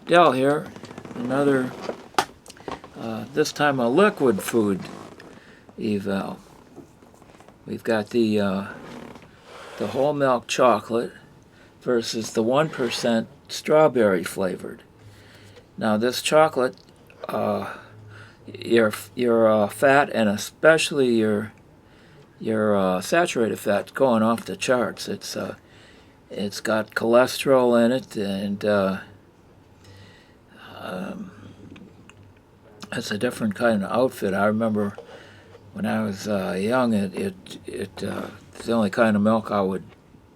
Del here. Another, this time a liquid food eval. We've got the whole milk chocolate versus the 1% strawberry flavored. Now this chocolate, your fat and especially your saturated fat going off the charts. It's got cholesterol in it, and it's a different kind of outfit. I remember when I was young, the only kind of milk I would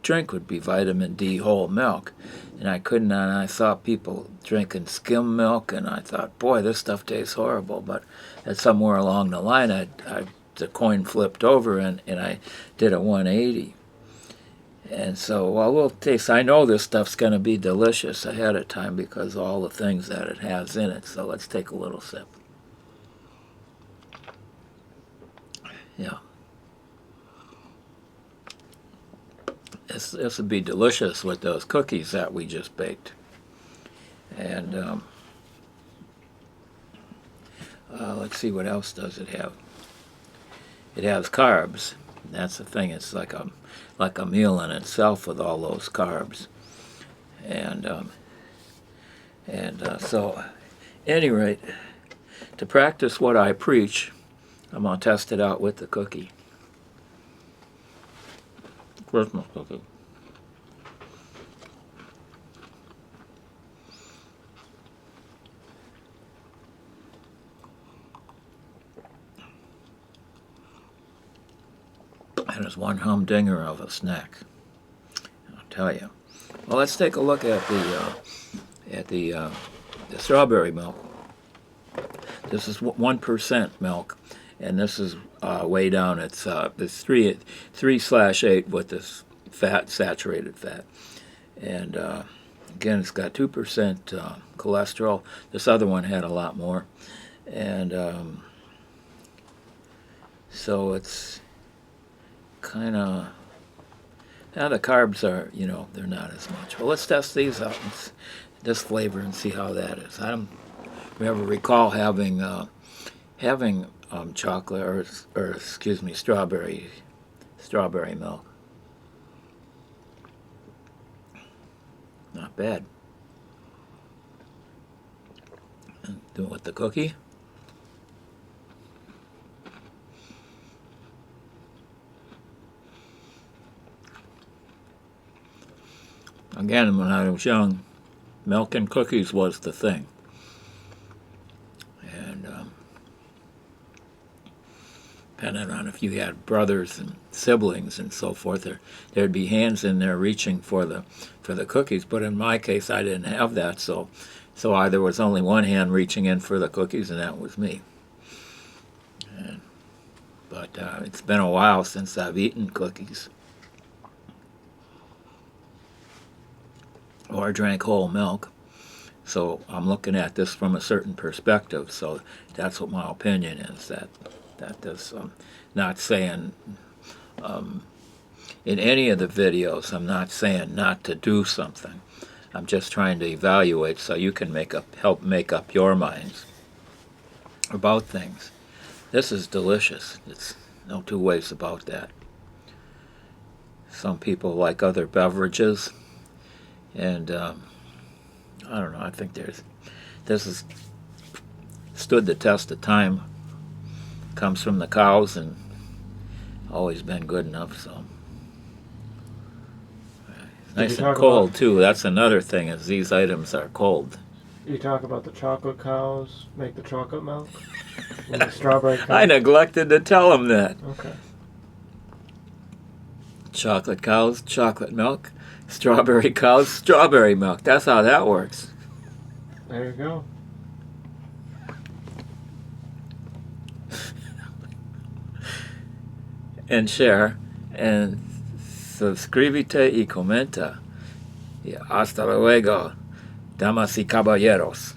drink would be vitamin D whole milk, and I couldn't. And I saw people drinking skim milk, and I thought, boy, this stuff tastes horrible. But at somewhere along the line, the coin flipped over, and I did a 180. And so, well, we'll taste. I know this stuff's going to be delicious ahead of time because of all the things that it has in it. So let's take a little sip. Yeah. This would be delicious with those cookies that we just baked. And let's see, what else does it have? It has carbs. That's the thing. It's like a meal in itself with all those carbs. And so, at any rate, to practice what I preach, I'm going to test it out with the cookie. Christmas cookie. And it's one humdinger of a snack, I'll tell you. Well, let's take a look at the strawberry milk. This is 1% milk, and this is way down. It's 3/8 with this fat, saturated fat, and again, it's got 2% cholesterol. This other one had a lot more, and so it's kind of, now the carbs are, they're not as much. Well, let's test these out, this flavor, and see how that is. I don't ever recall having chocolate or excuse me, strawberry milk. Not bad. And do it with the cookie. Again, when I was young, milk and cookies was the thing. And depending on if you had brothers and siblings and so forth, there'd be hands in there reaching for the cookies. But in my case, I didn't have that, so there was only one hand reaching in for the cookies, and that was me. But it's been a while since I've eaten cookies or drank whole milk, so I'm looking at this from a certain perspective. So that's what my opinion is. That this, not saying in any of the videos, I'm not saying not to do something. I'm just trying to evaluate so you can help make up your minds about things. This is delicious. It's no two ways about that. Some people like other beverages. And I don't know, I think this has stood the test of time. Comes from the cows and always been good enough. So nice and cold too. That's another thing, is these items are cold. You talk about the chocolate cows make the chocolate milk? And the strawberry cows? I neglected to tell them that. Okay. Chocolate cows, chocolate milk. Strawberry cows, strawberry milk. That's how that works. There you go. And share. And suscríbete y comenta. Y hasta luego, damas y caballeros.